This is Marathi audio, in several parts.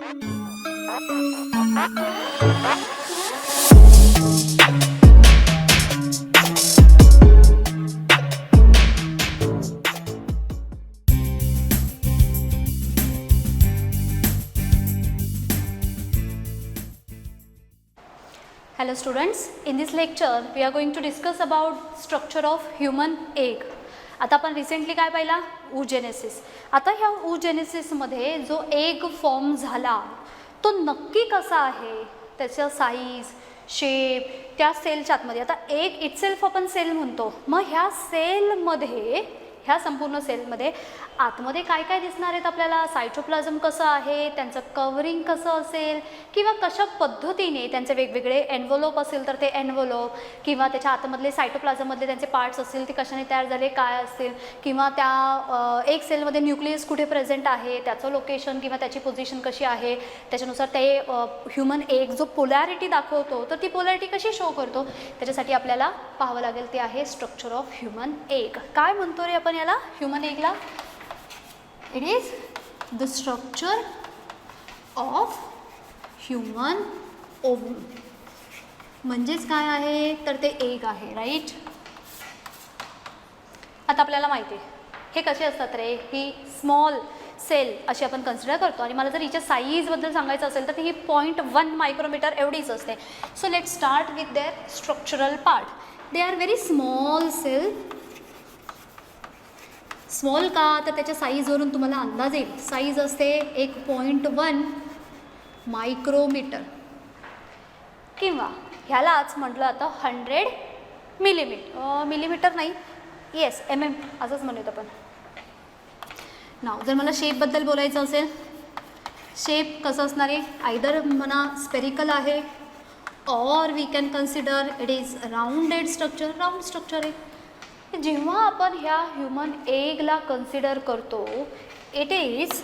Hello students, in this lecture we are going to discuss about structure of human egg. आता आपण रिसेंटली काय पाहिला, oogenesis. आता ह्या oogenesisमध्ये जो एग फॉर्म झाला तो नक्की कसा आहे, त्याचं साईज, शेप, त्या सेलच्या आतमध्ये. आता एग इटसेल्फ आपण सेल म्हणतो, मग ह्या सेलमध्ये, ह्या संपूर्ण सेलमध्ये आतमध्ये काय काय दिसणार आहेत आपल्याला, सायटोप्लाझम कसं आहे, त्यांचं कवरिंग कसं असेल, किंवा कशा पद्धतीने त्यांचे वेगवेगळे एन्व्हलोप असेल तर ते एन्व्हलोप, किंवा त्याच्या आतमधले सायटोप्लाझममधले त्यांचे पार्ट्स असतील ते कशाने तयार झाले, काय असतील, किंवा त्या एक सेलमध्ये न्यूक्लियस कुठे प्रेझेंट आहे, त्याचं लोकेशन किंवा त्याची पोझिशन कशी आहे, त्याच्यानुसार ते ह्युमन एग जो पोलॅरिटी दाखवतो तर ती पोलॅरिटी कशी शो करतो, त्याच्यासाठी आपल्याला पाहावं लागेल ते आहे स्ट्रक्चर ऑफ ह्युमन एग. काय म्हणतो रे आपण याला, human एगला? It is the structure of human ovum. म्हणजेच काय आहे तर ते एग आहे, राईट. आता आपल्याला माहिती आहे हे कसे असतात रे, ही स्मॉल सेल अशी आपण कन्सिडर करतो, आणि मला जर हिच्या साईजबद्दल सांगायचं असेल तर ही 0.1 मायक्रोमीटर एवढीच असते. So let start with their structural part. They are very small cell. Small का, तर त्याच्या साईजवरून तुम्हाला अंदाज येईल. साईज असते 1.1 मायक्रोमीटर, किंवा ह्यालाच म्हटलं आता 100 मिलीमीटर नाही, येस MM असंच म्हणूयात आपण. नाव जर मला शेपबद्दल बोलायचं असेल, शेप कसं असणार आहे, आयदर म्हणा स्पेरिकल आहे, or we can consider it is rounded structure. Round structure आहे. जेव्हा आपण ह्या ह्युमन एगला कन्सिडर करतो, it is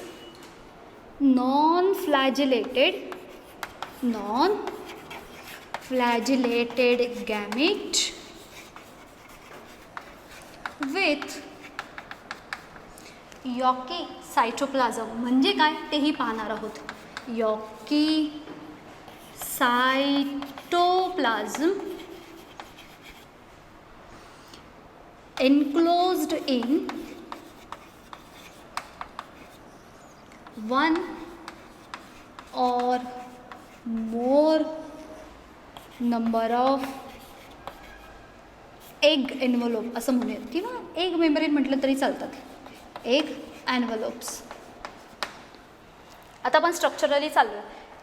non flagellated gamete with yolky cytoplasm. म्हणजे काय तेही पाहणार आहोत. Yolky cytoplasm enclosed in one or more number of egg envelope असं म्हणूयात, किंवा एग मेम्ब्रेन म्हटलं तरी चालतात, एग एन्व्हलोप्स. आता आपण स्ट्रक्चरली चाललो.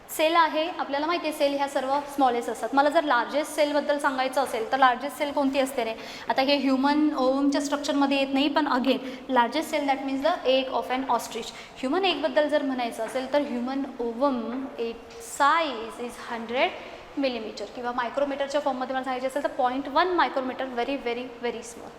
सेल आहे, आपल्याला माहिती आहे सेल ह्या सर्व स्मॉलेस्ट असतात. मला जर लार्जेस्ट सेलबद्दल सांगायचं असेल तर लार्जेस्ट सेल कोणती असते रे, आता हे ह्युमन ओवमच्या स्ट्रक्चरमध्ये येत नाही, पण again largest cell that means the egg of an ostrich. Human एगबद्दल जर म्हणायचं असेल तर human ovum it size is 100 millimetre, किंवा मायक्रोमीटरच्या फॉर्ममध्ये मला सांगायचं असेल तर 0.1 micrometre. Very very very small.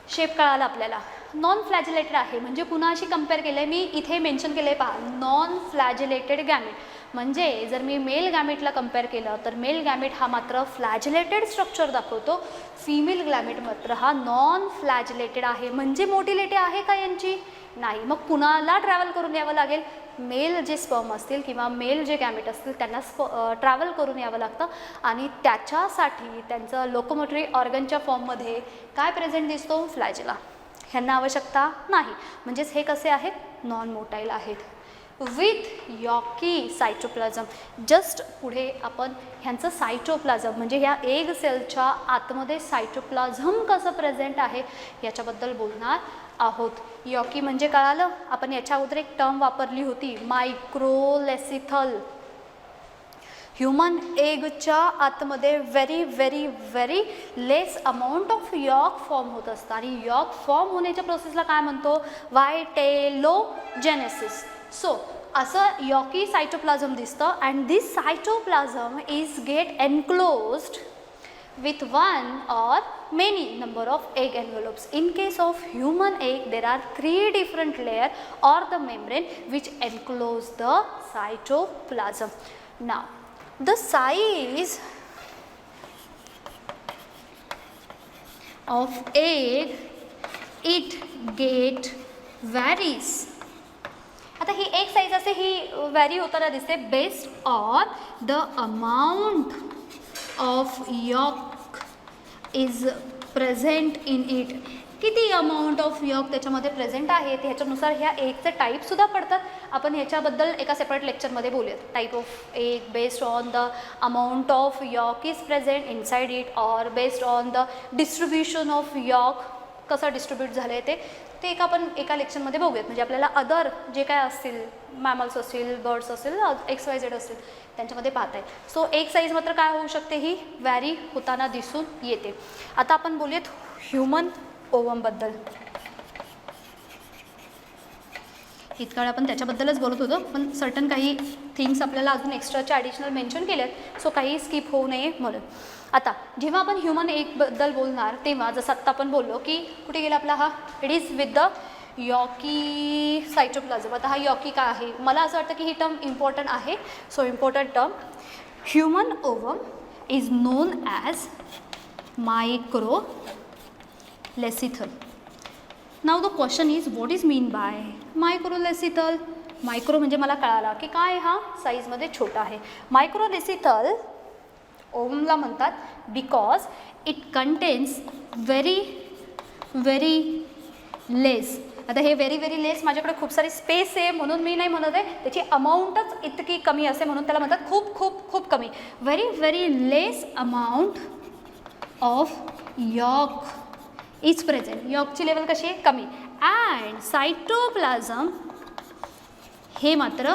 Shape कळाला आपल्याला. नॉन फ्लॅजिलेटेड आहे म्हणजे पुन्हा अशी कम्पेअर केलं आहे, मी इथे मेन्शन केलं आहे पहा, नॉन फ्लॅजिलेटेड गॅमेट. म्हणजे जर मी मेल गॅमेटला कम्पेअर केलं तर मेल गॅमेट हा मात्र फ्लॅजिलेटेड स्ट्रक्चर दाखवतो, फिमेल गॅमेट मात्र हा नॉन फ्लॅजिलेटेड आहे. म्हणजे मोटिलिटी आहे का यांची? नाही. मग कुणाला ट्रॅव्हल करून यावं लागेल? मेल जे स्पर्म असतील किंवा मेल जे गॅमेट असतील त्यांना ट्रॅव्हल करून यावं लागतं, आणि त्याच्यासाठी त्यांचं लोकोमोटरी ऑर्गनच्या फॉर्ममध्ये काय प्रेझेंट दिसतो? फ्लॅजिला. ह्यांना आवश्यकता नाही. म्हणजेच हे कसे आहेत? नॉन मोटाईल आहेत. With yolky cytoplasm. जस्ट पुढे आपण ह्यांचं सायटोप्लाझम म्हणजे ह्या एग सेलच्या आतमध्ये सायटोप्लाझम कसं प्रेझेंट आहे याच्याबद्दल बोलणार आहोत. यॉकी म्हणजे कळालं, आपण याच्या अगोदर एक टर्म वापरली होती, मायक्रोलेसिथल. ह्युमन एगच्या आतमध्ये very very very less amount of York form होत असतं, आणि यॉक फॉर्म होण्याच्या प्रोसेसला काय म्हणतो? वायटेलोजेनेसिस. सो असं यॉकी सायटोप्लाझम दिसतं, and this cytoplasm is get enclosed with one or many number of egg envelopes. In case of human egg, there are 3 different layers or the membrane which enclose the cytoplasm. Now, the size of egg, it get varies आता ही एक साईज असते, ही व्हॅरी होताना दिसते based on the amount of yolk is present in it. किती अमाऊंट ऑफ यॉक त्याच्यामध्ये प्रेझेंट आहे ह्याच्यानुसार ह्या एगचे टाईपसुद्धा पडतात. आपण ह्याच्याबद्दल एका सेपरेट लेक्चरमध्ये बोलूयात. Type of egg based on the amount of yolk is present inside it, or based on the distribution of York, कसं डिस्ट्रीब्यूट झालं आहे ते आपण एका लेक्चरमध्ये बघूयात. म्हणजे आपल्याला अदर जे काय असतील, मॅमल्स असतील, बर्ड्स असतील, XYZ असतील, त्यांच्यामध्ये पाहत आहे. सो एक साईज मात्र काय होऊ शकते, ही व्हॅरी होताना दिसून येते. आता आपण बोलूयात ह्युमन ओवमबद्दल. इतका वेळ आपण त्याच्याबद्दलच बोलत होतो, पण सर्टन काही थिंग्स आपल्याला अजून एक्स्ट्राच्या ॲडिशनल मेन्शन केल्यात, सो काही स्किप होऊ नये म्हणून. आता जेव्हा आपण ह्युमन एगबद्दल बोलणार तेव्हा जसं आत्ता आपण बोललो की कुठे गेला आपला हा, it is with the yolky cytoplasm. आता हा यॉकी काय आहे, मला असं वाटतं की ही टर्म इम्पॉर्टंट आहे. So important term, human ovum is known as microlecithal. Now the question is what is mean by microlecithal. Micro म्हणजे मला कळाला की काय, हा साईजमध्ये छोटा आहे. मायक्रोलेसिथल ओवमला म्हणतात बिकॉज इट कंटेन्स व्हेरी लेस. आता हे व्हेरी लेस, माझ्याकडे खूप सारी स्पेस आहे म्हणून मी नाही म्हणत आहे, त्याची अमाऊंटच इतकी कमी असे म्हणून त्याला म्हणतात खूप कमी. Very less amount of yolk is present. यॉकची लेवल कशी आहे, कमी. अँड सायटोप्लाझम हे मात्र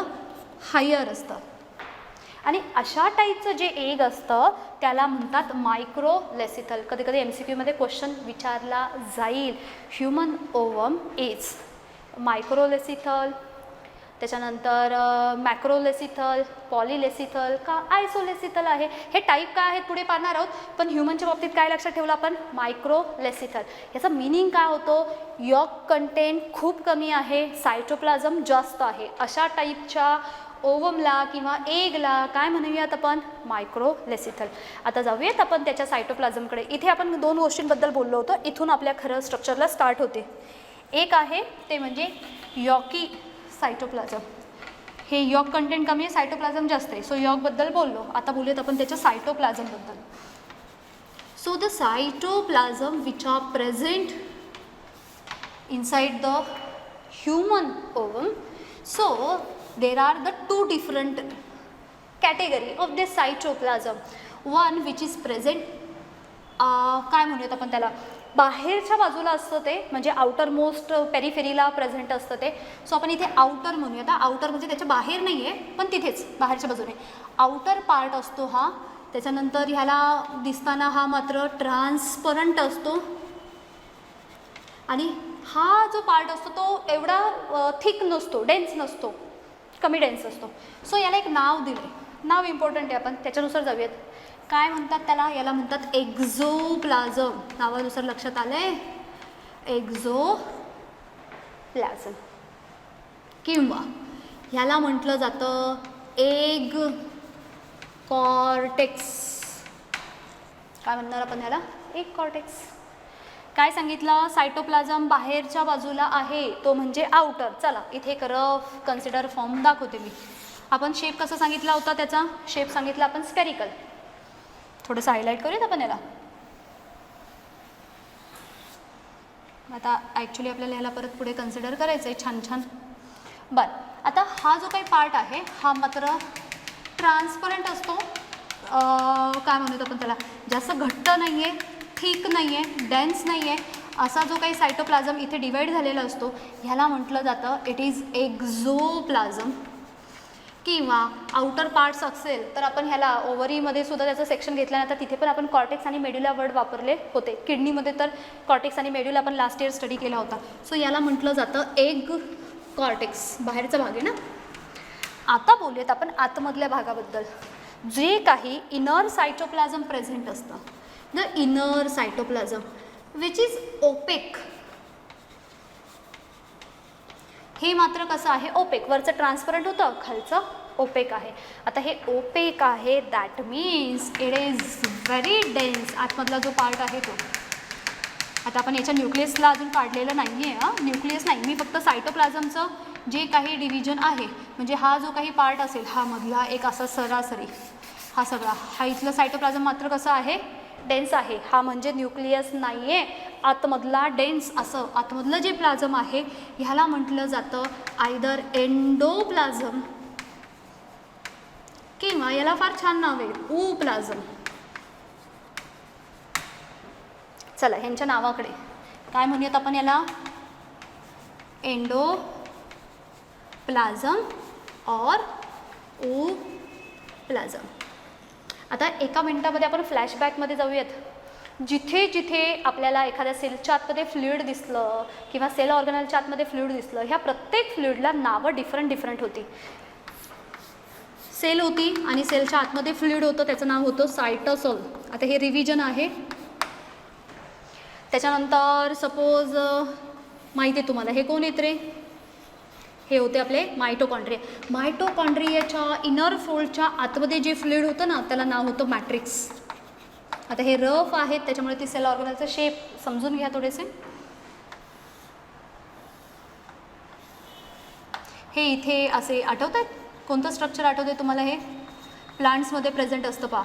हायर असतं. आणि अशा टाईपचं जे एग असतं त्याला म्हणतात मायक्रोलेसिथल. कधी MCQमध्ये क्वेश्चन विचारला जाईल, ह्युमन ओवम इज मायक्रोलेसिथल, त्याच्यानंतर मॅक्रोलेसिथल, पॉलीलेसिथल का आयसोलेसिथल आहे. हे टाईप काय आहेत पुढे पाहणार आहोत, पण ह्युमनच्या बाबतीत काय लक्षात ठेवलं आपण, मायक्रोलेसिथल. याचा मिनिंग काय होतो, यॉक कंटेंट खूप कमी आहे, सायटोप्लाझम जास्त आहे. अशा टाईपच्या ओवमला किंवा एगला काय म्हणूयात आपण, मायक्रोलेसिथल. आता जाऊयात आपण त्याच्या सायटोप्लाझमकडे. इथे आपण दोन गोष्टींबद्दल बोललो होतो, इथून आपल्या खरं स्ट्रक्चरला स्टार्ट होते. एक आहे ते म्हणजे यॉकी सायटोप्लाझम. हे यॉक कंटेंट कमी आहे, सायटोप्लाझम जास्त आहे. सो यॉकबद्दल बोललो, आता बोलूयात आपण त्याच्या सायटोप्लाझमबद्दल. So the cytoplasm which are present inside the human ovum. So there are the two different category of this cytoplasm. One which is present काय म्हणूयात आपण त्याला, बाहेरच्या बाजूला असतं ते, म्हणजे आउटर मोस्ट पेरिफेरीला प्रेझेंट असतं ते. सो आपण इथे आउटर म्हणूयात. आउटर म्हणजे त्याच्या बाहेर नाही आहे, पण तिथेच बाहेरच्या बाजूने आउटर पार्ट असतो हा. त्याच्यानंतर ह्याला दिसताना हा मात्र ट्रान्सपरंट असतो. आणि हा जो पार्ट असतो तो एवढा थिक नसतो, डेन्स नसतो, कमी डेन्स असतो. सो याला एक नाव दिले, नाव इम्पॉर्टंट आहे, आपण त्याच्यानुसार जाऊयात. काय म्हणतात त्याला, याला म्हणतात एक्झोप्लाझम. नावानुसार लक्षात आलं आहे, एक्झोप्लाझम. किंवा ह्याला म्हटलं जातं एग कॉर्टेक्स. काय म्हणणार आपण ह्याला, एग कॉर्टेक्स. काय सांगितलं, सायटोप्लाझम बाहेरच्या बाजूला आहे, तो म्हणजे आउटर. चला इथे एक रफ कन्सिडर फॉर्म दाखवते मी. आपण शेप कसा सांगितला होता, त्याचा शेप सांगितला आपण स्फेरिकल. थोडंसं हायलाईट करूयात आपण याला. आता ॲक्च्युली आपल्याला ह्याला परत पुढे कन्सिडर करायचं आहे छान. बरं, आता हा जो काही पार्ट आहे हा मात्र ट्रान्सपरंट असतो. काय म्हणूयात आपण त्याला, जास्त घट्ट नाही आहे, थिक नाही आहे, डेन्स नाही आहे. असा जो काही सायटोप्लाझम इथे डिवाईड झालेला असतो ह्याला म्हटलं जातं इट इज एक्झोप्लाझम. किंवा आउटर पार्ट्स असेल तर आपण ह्याला ओव्हरीमध्ये सुद्धा त्याचं सेक्शन घेतल्यानंतर तिथे पण आपण कॉर्टेक्स आणि मेड्युला वर्ड वापरले होते. किडनीमध्ये तर कॉर्टेक्स आणि मेड्युला आपण लास्ट इयर स्टडी केला होता. सो याला म्हटलं जातं एग कॉर्टेक्स, बाहेरचा भाग आहे ना. आता बोलूयात आपण आतमधल्या भागाबद्दल. जे काही इनर सायटोप्लाझम प्रेझेंट असतं, the inner cytoplasm which is opaque. हे मात्र कसं आहे, ओपेक. वरचं ट्रान्सपरंट होतं, खालचं ओपेक आहे. आता हे ओपेक आहे, that means it is very dense. आतमधला जो पार्ट आहे तो, आता आपण याच्या न्यूक्लियसला अजून काढलेलं नाही आहे. न्यूक्लियस नाही, मी फक्त सायटोप्लाझमचं जे काही डिव्हिजन आहे, म्हणजे हा जो काही पार्ट असेल हा मधला एक असा सरासरी हा सगळा, हा इथलं सायटोप्लाझम मात्र कसं आहे, डेन्स आहे. हा म्हणजे न्यूक्लियस नाही आहे, आतमधला डेन्स असं आतमधलं जे प्लाझम आहे ह्याला म्हटलं जातं आयदर एंडोप्लाझम किंवा याला फार छान नाव आहे ऊप्लाझम. चला ह्यांच्या नावाकडे काय म्हणूयात आपण याला, एंडोप्लाझम और ऊप्लाझम. आता एका मिनिटामध्ये आपण फ्लॅशबॅकमध्ये जाऊयात. जिथे जिथे आपल्याला एखाद्या सेलच्या आतमध्ये फ्लुइड दिसलं किंवा सेल ऑर्गनलच्या आतमध्ये फ्लुइड दिसलं, ह्या प्रत्येक फ्लुइडला नावं डिफरंट होती. सेल होती आणि सेलच्या आतमध्ये फ्लुइड होतं, त्याचं नाव होतं सायटोसॉल. आता हे रिव्हिजन आहे. त्याच्यानंतर सपोज माहिती आहे तुम्हाला हे कोण येत रे, हे होते आपले मायटोकॉन्ड्रिया. मायटोकॉन्ड्रियाच्या इनर फोल्डच्या आतमध्ये जे फ्लुइड होतं ना त्याला नाव होतं मॅट्रिक्स. आता हे रफ आहेत त्याच्यामुळे ती सेल ऑर्गनलचा शेप समजून घ्या थोडेसे. हे इथे असे आठवत आहेत, कोणतं स्ट्रक्चर आठवतं आहे तुम्हाला, हे प्लांट्समध्ये प्रेझेंट असतं पहा,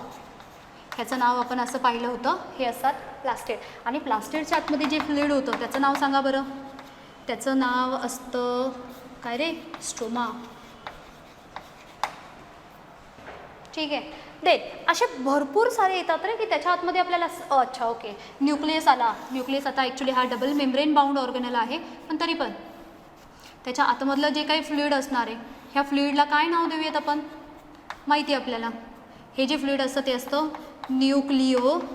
ह्याचं नाव आपण असं पाहिलं होतं, हे असतात प्लास्टिड. आणि प्लास्टिडच्या आतमध्ये जे फ्लुइड होतं त्याचं नाव सांगा बरं, त्याचं नाव असतं काय रे, स्ट्रोमा. ठीक आहे, देत असे भरपूर सारे येतात रे की त्याच्या आतमध्ये आपल्याला अच्छा ओके न्यूक्लियस आला. न्यूक्लियस आता ॲक्च्युली हा डबल मेम्ब्रेन बाउंड ऑर्गनल आहे, पण तरी पण त्याच्या आतमधलं जे काही फ्लुइड असणार आहे ह्या फ्लुइडला काय नाव देऊयात आपण, माहिती आहे आपल्याला. हे जे फ्लुइड असतं ते असतं न्यूक्लिओप्लाझम.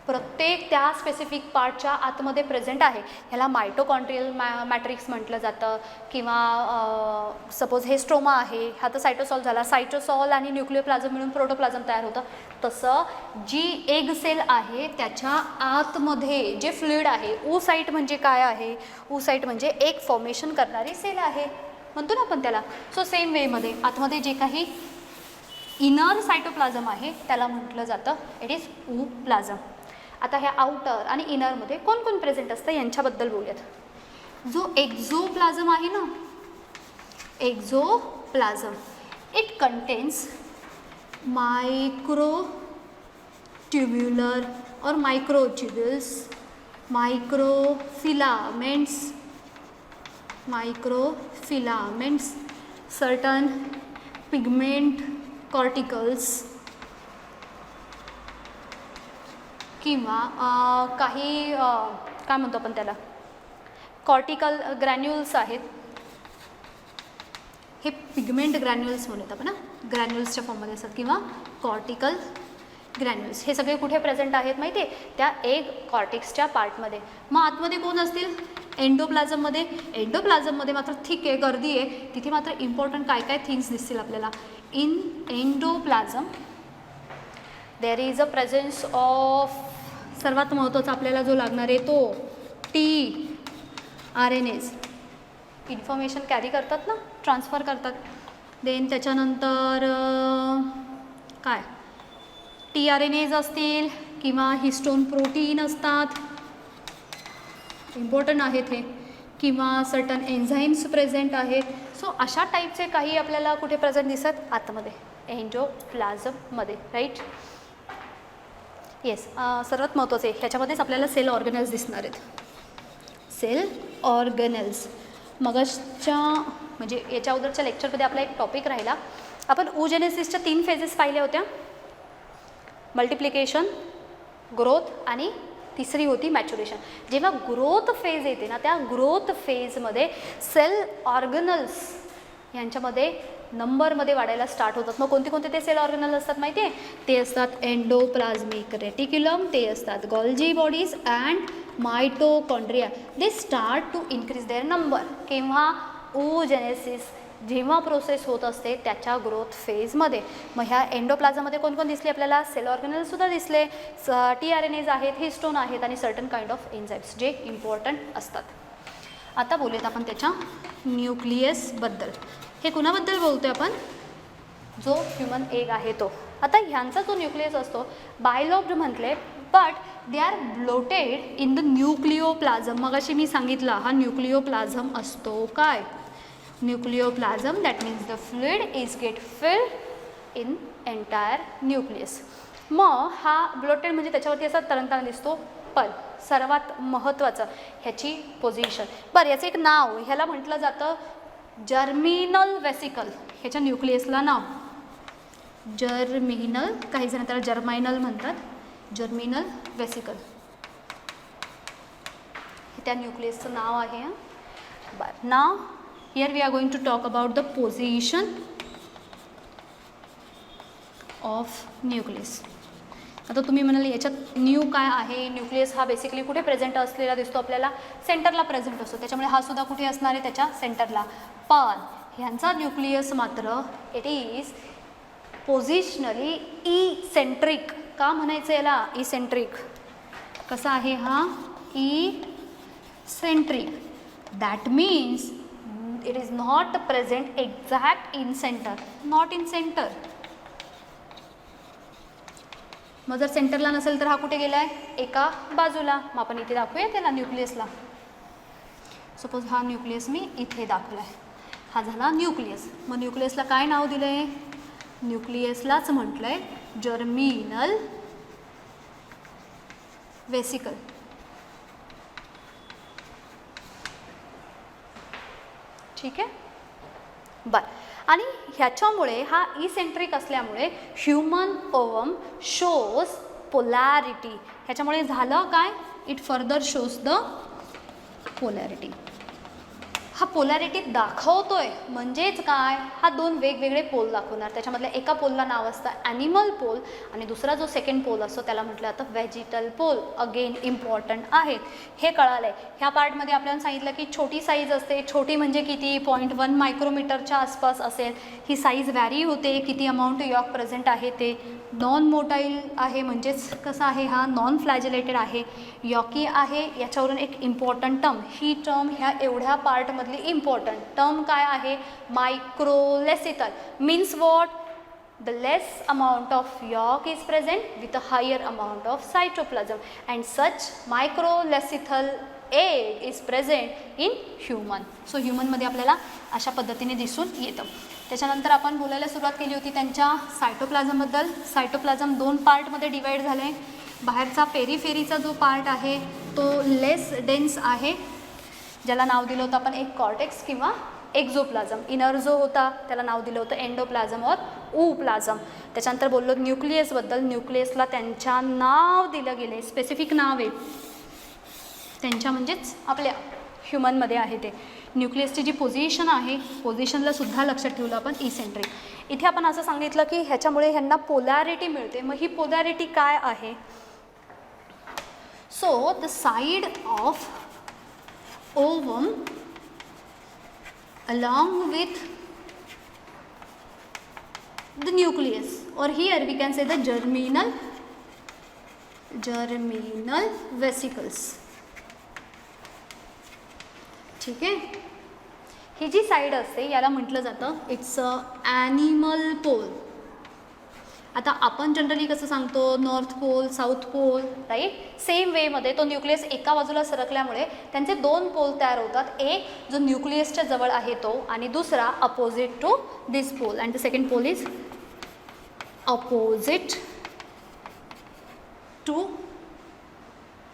प्रत्येक त्या स्पेसिफिक पार्टच्या आतमध्ये प्रेझेंट आहे. ह्याला मायटोकॉन्ड्रियल मॅट्रिक्स म्हटलं जातं किंवा सपोज हे स्ट्रोमा आहे, हा तर सायटोसॉल झाला. सायटोसॉल आणि न्यूक्लिओप्लाझम मिळून प्रोटोप्लाझम तयार होतं. तसं जी एग सेल आहे त्याच्या आतमध्ये जे फ्लुइड आहे, ऊसाइट म्हणजे काय आहे, ऊसाइट म्हणजे एक फॉर्मेशन करणारी सेल आहे म्हणतो ना आपण त्याला. सो सेम वेमध्ये आतमध्ये जे काही इनर सायटोप्लाझम आहे त्याला म्हटलं जातं इट इज ऊप्लाझम. आता ह्या आउटर आणि इनरमध्ये कोण कोण प्रेझेंट असतं यांच्याबद्दल बोलूयात. जो एक्झोप्लाझम आहे ना, एक्झोप्लाझम इट कंटेन्स मायक्रोट्युब्युलर और मायक्रोट्युब्युल्स, मायक्रोफिलामेंट्स, सर्टन पिगमेंट कॉर्टिकल्स किंवा काही काय म्हणतो आपण त्याला कॉर्टिकल ग्रॅन्युल्स आहेत. हे पिगमेंट ग्रॅन्युल्स म्हणत आपण, ग्रॅन्युल्सच्या फॉर्ममध्ये असतात किंवा कॉर्टिकल ग्रॅन्युल्स. हे सगळे कुठे प्रेझेंट आहेत माहिती आहे, त्या एग कॉर्टेक्सच्या पार्टमध्ये. मग आतमध्ये कोण असतील, एंडोप्लाझममध्ये. एंडोप्लाझममध्ये मात्र ठीक आहे गर्दी आहे, तिथे मात्र इम्पॉर्टंट काय काय थिंग्स दिसतील आपल्याला. In endoplasm there is a presence of, सर्वात महत्त्वाचा आपल्याला जो लागणार आहे तो tRNAs. इन्फॉर्मेशन कॅरी करतात ना, ट्रान्सफर करतात. देन त्याच्यानंतर काय tRNAs असतील किंवा हिस्टोन प्रोटीन असतात, इम्पॉर्टंट आहेत हे, किंवा सर्टन एन्झाईम्स प्रेझेंट आहेत. सो अशा टाईपचे काही आपल्याला कुठे प्रेझेंट दिसत, आतमध्ये एंडोप्लाझममध्ये, राईट. येस, सर्वात महत्त्वाचं आहे ह्याच्यामध्येच आपल्याला सेल ऑर्गनल्स दिसणार आहेत. सेल ऑर्गनल्स मगाच्या म्हणजे याच्या अगोदरच्या लेक्चरमध्ये आपला एक टॉपिक राहिला. आपण oogenesis 3 फेजेस पाहिल्या होत्या, मल्टिप्लिकेशन, ग्रोथ आणि तिसरी होती मॅच्युरेशन. जेव्हा ग्रोथ फेज येते ना त्या ग्रोथ फेजमध्ये सेल ऑर्गनल्स यांच्यामध्ये नंबरमध्ये वाढायला स्टार्ट होतात. मग कोणते कोणते ते सेल ऑर्गनल असतात माहिती आहे, ते असतात एंडोप्लाझ्मिक रेटिक्युलम, ते असतात Golgi bodies and mitochondria. They start to increase their number. केव्हा, oogenesis जेव्हा प्रोसेस होत असते त्याच्या ग्रोथ फेजमध्ये. मग ह्या एंडोप्लाझममध्ये कोण कोण दिसले आपल्याला, सेल ऑर्गनलसुद्धा दिसले, tRNAs आहेत, हिस्टोन आहेत आणि सर्टन काइंड ऑफ एन्झाईम्स जे इम्पॉर्टंट असतात. आता बोलूयात आपण त्याच्या न्यूक्लियसबद्दल. हे कुणाबद्दल बोलतो आहे आपण, जो ह्युमन एग आहे तो. आता ह्यांचा जो न्यूक्लियस असतो बायलोब्ड म्हटले, but they are bloated in the nucleoplasm. मगाशी मी सांगितलं हा न्यूक्लिओप्लाझम असतो काय, nucleoplasm that means the fluid is get filled in entire nucleus. मग हा ब्लोटेड म्हणजे त्याच्यावरती असा तरंगताना दिसतो. पण सर्वात महत्त्वाचं ह्याची पोझिशन. बरं, याचं एक नाव, ह्याला म्हटलं जातं जर्मिनल वेसिकल. ह्याच्या न्यूक्लियसला नाव जर्मिनल, काही जण त्याला जर्मायनल म्हणतात, जर्मिनल वेसिकल हे त्या न्यूक्लियसचं नाव आहे. बरं, नाव here we are going to talk about the position of nucleus. आता तुम्ही म्हणाले याच्यात न्यू काय आहे, न्यूक्लियस हा बेसिकली कुठे प्रेझेंट असलेला दिसतो आपल्याला, सेंटरला प्रेझेंट असतो, त्याच्यामुळे हा सुद्धा कुठे असणार आहे, त्याच्या सेंटरला. पण ह्यांचा न्यूक्लियस मात्र इट इज पोझिशनली इसेंट्रिक. का म्हणायचं याला इसेंट्रिक? कसा आहे हा eccentric? That means it is not present exact in centre, not in centre. मग जर सेंटरला नसेल तर हा कुठे गेला आहे, एका बाजूला. मग आपण इथे दाखवूया त्याला न्यूक्लियसला. सपोज हा न्यूक्लियस मी इथे दाखवला आहे, हा झाला न्यूक्लियस. मग न्यूक्लियसला काय नाव दिलं आहे? न्यूक्लियसलाच म्हटलं आहे जर्मिनल वेसिकल. ठीक आहे. बरं, आणि ह्याच्यामुळे हा इसेंट्रिक असल्यामुळे ह्युमन ओवम शोज पोलॅरिटी. ह्याच्यामुळे झालं काय, it further shows the polarity. हा पोलॅरिटी दाखवतोय म्हणजेच काय, हा दोन वेगवेगळे पोल दाखवणार. त्याच्यामधल्या एका पोलला नाव असतं ॲनिमल पोल आणि दुसरा जो सेकंड पोल असतो त्याला म्हटलं जातं व्हेजिटल पोल. अगेन इम्पॉर्टंट आहेत, हे कळालं आहे. ह्या पार्टमध्ये आपल्याला सांगितलं की छोटी साईज असते. छोटी म्हणजे किती, 0.1 मायक्रोमीटरच्या आसपास असेल. ही साईज व्हॅरी होते, किती अमाऊंट यॉक प्रेझेंट आहे ते. नॉन मोटाईल आहे म्हणजेच कसं आहे, हा नॉन फ्लॅजेलेटेड आहे. यॉकी आहे, याच्यावरून एक इम्पॉर्टंट टर्म, ही टर्म ह्या एवढ्या पार्टमधली इम्पॉर्टंट टर्म काय आहे, microlecithal. Means what, the less amount of yolk is present with a higher amount of cytoplasm and such microlecithal egg is present in human. So ह्युमनमध्ये आपल्याला अशा पद्धतीने दिसून येतं. त्याच्यानंतर आपण बोलायला सुरुवात केली होती त्यांच्या सायटोप्लाझमबद्दल. सायटोप्लाझम दोन पार्टमध्ये डिवाईड झाले. बाहेरचा पेरिफेरीचा जो पार्ट आहे तो लेस डेन्स आहे, ज्याला नाव दिलं होतं आपण एक कॉर्टेक्स किंवा एक्झोप्लाझम. इनर जो होता त्याला नाव दिलं होतं एंडोप्लाझम और ooप्लाझम. त्याच्यानंतर बोललो न्यूक्लियसबद्दल. न्यूक्लियसला त्यांच्या नाव दिलं गेले, स्पेसिफिक नाव आहे त्यांच्या, म्हणजेच आपल्या ह्युमनमध्ये आहे ते. न्यूक्लियसची जी पोझिशन आहे, पोझिशनला सुद्धा लक्षात ठेवलं आपण इसेंट्रिक. इथे आपण असं सांगितलं की ह्याच्यामुळे ह्यांना पोलॅरिटी मिळते. मग ही पोलॅरिटी काय आहे? So the side of ovum along with the nucleus, or here we can say the germinal vesicles. ठीक आहे. ही जी साईड असते याला म्हटलं जातं इट्स अ ॲनिमल पोल. आता आपण जनरली कसं सांगतो, north pole, south pole, right. Same वेमध्ये तो न्यूक्लियस एका बाजूला सरकल्यामुळे त्यांचे दोन पोल तयार होतात. एक जो न्यूक्लियसच्या जवळ आहे तो, आणि दुसरा opposite to this pole. And the second pole is opposite to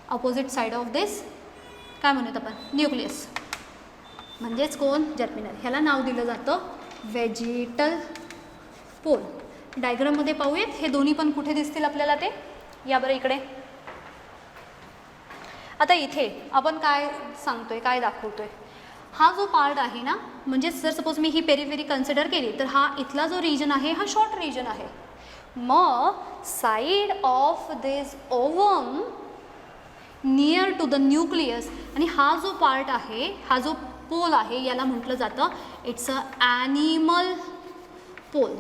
opposite side of this, काय म्हणूयात आपण, न्यूक्लियस. म्हणजेच कोण, जर्मिनल. ह्याला नाव दिलं जातं व्हेजिटल पोल. डायग्राममध्ये पाहूयात हे दोन्ही पण कुठे दिसतील आपल्याला ते. या बरं इकडे. आता इथे आपण काय सांगतोय, काय दाखवतोय, हा जो पार्ट आहे ना, म्हणजे जर सपोज मी ही पेरिफेरी कन्सिडर केली तर हा इथला जो रिजन आहे हा शॉर्ट रिजन आहे. मग side of this ovum near to the nucleus, आणि हा जो पार्ट आहे, हा जो पोल आहे, याला म्हटलं जातं इट्स अ ॲनिमल पोल.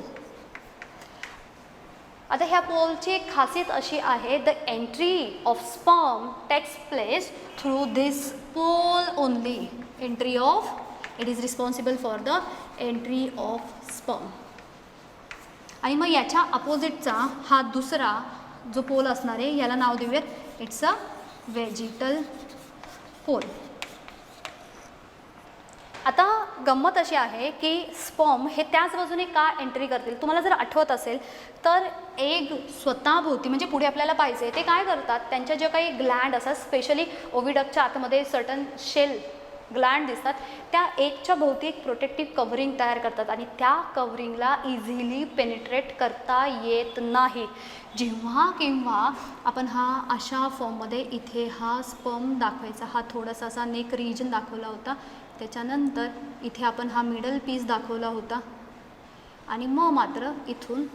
आता ह्या पोलची एक खासियत अशी आहे, the entry of sperm takes place through this pole only. Entry of, it is responsible for the entry of sperm. आणि मग याच्या अपोजिटचा हा दुसरा जो पोल असणार आहे याला नाव देऊयात इट्स अ व्हेजिटल पोल. आता गंमत अशी आहे की स्पर्म हे त्याच बाजूने का एंट्री करतील. तुम्हाला जर आठवत असेल तर एग स्वतःभोवती म्हणजे पुढे आपल्याला पाहिजे ते काय करतात, त्यांच्या ज्या काही ग्लँड असतात, स्पेशली ओव्हिडक्टच्या आतमध्ये सर्टन शेल ग्लँड दिसतात, त्या एगच्या भोवती एक प्रोटेक्टिव्ह कव्हरिंग तयार करतात आणि त्या कव्हरिंगला इझिली पेनिट्रेट करता येत नाही. जेव्हा केव्हा आपण हा अशा फॉर्ममध्ये इथे हा स्पर्म दाखवायचा, हा थोडासा असा नेक रिजन दाखवला होता, त्याच्यानंतर इथे आपण हा मिडल पीस दाखवला होता आणि मग मात्र इथून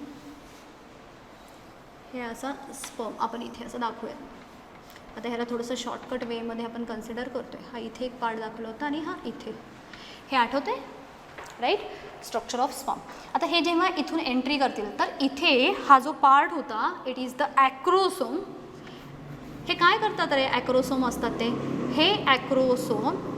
हे असा स्पर्म आपण इथे असं दाखवूयात. आता ह्याला थोडंसं शॉर्टकट वेमध्ये आपण कन्सिडर करतो आहे. हा इथे एक पार्ट दाखवला होता आणि हा इथे, हे आठवतं आहे राईट, स्ट्रक्चर ऑफ स्पर्म. आता हे जेव्हा इथून एंट्री करतील तर इथे हा जो पार्ट होता इट इज द ॲक्रोसोम. हे काय करतात रे ॲक्रोसोम असतात ते, हे ॲक्रोसोम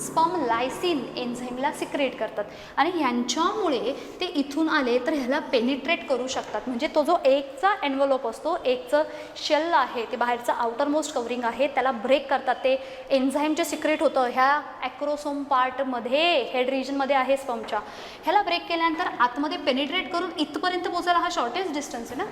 स्पर्म लायसिन एन्झाईमला सिक्रेट करतात आणि ह्यांच्यामुळे ते इथून आले तर ह्याला पेनिट्रेट करू शकतात. म्हणजे तो जो एगचा एन्व्हलप असतो, एगचं शेल आहे ते बाहेरचं आउटर मोस्ट कवरिंग आहे, त्याला ब्रेक करतात. ते एन्झाईम जे सिक्रेट होतं ह्या ॲक्रोसोम पार्टमध्ये, हेड रिजनमध्ये आहे स्पर्मच्या, ह्याला ब्रेक केल्यानंतर आतमध्ये पेनिट्रेट करून इथपर्यंत पोचायला हा शॉर्टेस्ट डिस्टन्स आहे ना.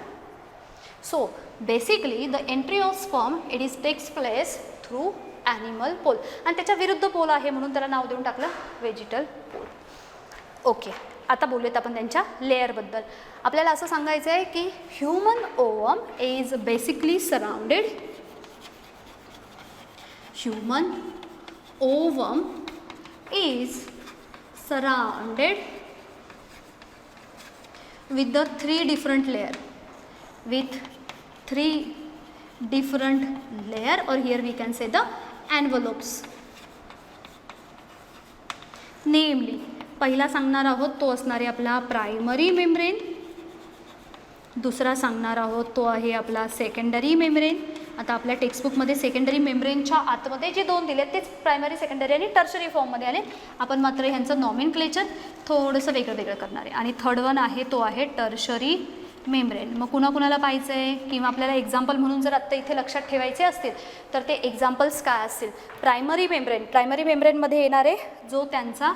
So basically the entry of sperm it is takes place through animal pole आणि त्याच्या विरुद्ध पोल आहे म्हणून त्याला नाव देऊन टाकलं व्हेजिटल पोल. ओके, आता बोलूयात आपण त्यांच्या लेअरबद्दल. आपल्याला असं सांगायचं आहे की human ovum is basically surrounded, human ovum is surrounded with the three different layer, with three different layer, or here we can say the envelopes. नेमली पहिला सांगणार आहोत तो असणार आहे आपला प्रायमरी मेम्ब्रेन, दुसरा सांगणार आहोत तो आहे आपला सेकंडरी मेम्ब्रेन. आता आपल्या टेक्स्टबुकमध्ये सेकंडरी मेम्ब्रेनच्या आतमध्ये जे दोन दिले तेच प्रायमरी, सेकंडरी आणि टर्शरी फॉर्ममध्ये आले. आपण मात्र ह्यांचं नॉमेनक्लेचर थोडंसं वेगळं वेगळं करणार आहे. आणि थर्ड वन आहे तो आहे टर्शरी मेम्ब्रेन. मग कुणाकुणाला पाहिजे आहे किंवा आपल्याला एक्झाम्पल म्हणून जर आत्ता इथे लक्षात ठेवायचे असतील तर ते एक्झाम्पल्स काय असतील. प्रायमरी मेम्ब्रेन, प्रायमरी मेम्ब्रेनमध्ये येणारे जो त्यांचा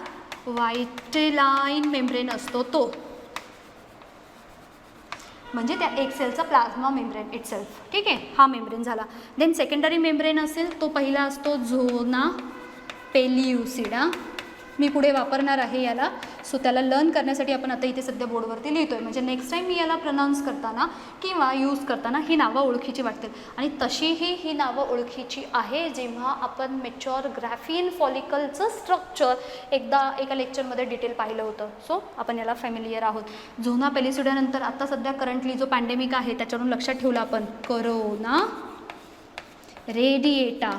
व्हाईटेलाइन मेम्ब्रेन असतो तो, म्हणजे त्या एक सेलचा प्लाझ्मा मेम्ब्रेन इटसेल्फ, ठीक आहे, हा मेम्ब्रेन झाला. देन सेकंडरी मेम्ब्रेन असेल तो पहिला असतो झोना पेलियुसिडा. मी पुढे वापरणार आहे याला, सो त्याला लर्न करण्यासाठी आपण आता इथे सध्या बोर्डवरती लिहितो आहे, म्हणजे नेक्स्ट टाईम मी याला प्रोनाऊन्स करताना किंवा यूज करताना ही नावं ओळखीची वाटतील. आणि तशीही ही नावं ओळखीची आहे जेव्हा आपण मेच्युअर ग्राफीन फॉलिकलचं स्ट्रक्चर एकदा एका लेक्चरमध्ये डिटेल पाहिलं होतं. सो आपण याला फॅमिलियर आहोत. झोना पेलिसिडानंतर आता सध्या करंटली जो पॅन्डेमिक आहे त्याच्यावरून लक्षात ठेवलं आपण करोना रेडिएटा.